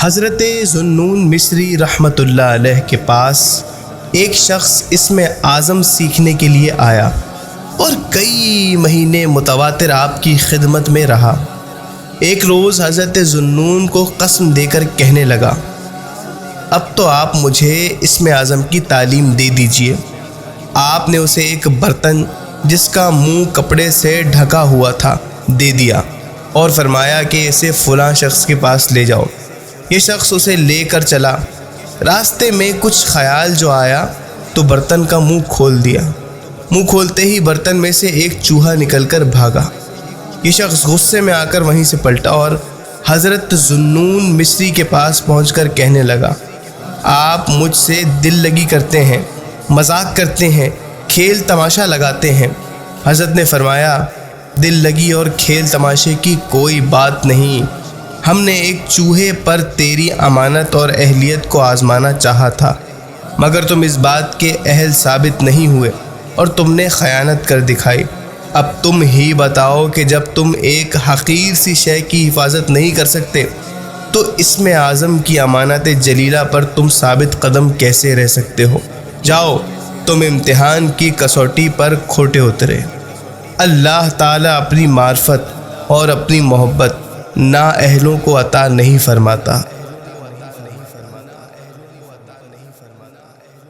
حضرت ذوالنون مصری رحمۃ اللہ علیہ کے پاس ایک شخص اسم اعظم سیکھنے کے لیے آیا اور کئی مہینے متواتر آپ کی خدمت میں رہا۔ ایک روز حضرت ذوالنون کو قسم دے کر کہنے لگا، اب تو آپ مجھے اسم اعظم کی تعلیم دے دیجئے۔ آپ نے اسے ایک برتن جس کا منہ کپڑے سے ڈھکا ہوا تھا دے دیا اور فرمایا کہ اسے فلاں شخص کے پاس لے جاؤ۔ یہ شخص اسے لے کر چلا۔ راستے میں کچھ خیال جو آیا تو برتن کا منہ کھول دیا۔ منہ کھولتے ہی برتن میں سے ایک چوہا نکل کر بھاگا۔ یہ شخص غصے میں آ کر وہیں سے پلٹا اور حضرت ذوالنون مصری کے پاس پہنچ کر کہنے لگا، آپ مجھ سے دل لگی کرتے ہیں، مذاق کرتے ہیں، کھیل تماشا لگاتے ہیں۔ حضرت نے فرمایا، دل لگی اور کھیل تماشے کی کوئی بات نہیں، ہم نے ایک چوہے پر تیری امانت اور اہلیت کو آزمانا چاہا تھا، مگر تم اس بات کے اہل ثابت نہیں ہوئے اور تم نے خیانت کر دکھائی۔ اب تم ہی بتاؤ کہ جب تم ایک حقیر سی شے کی حفاظت نہیں کر سکتے تو اسم اعظم کی امانت جلیلہ پر تم ثابت قدم کیسے رہ سکتے ہو؟ جاؤ، تم امتحان کی کسوٹی پر کھوٹے اترے۔ اللہ تعالیٰ اپنی معرفت اور اپنی محبت نااہلوں کو عطا نہیں فرماتا۔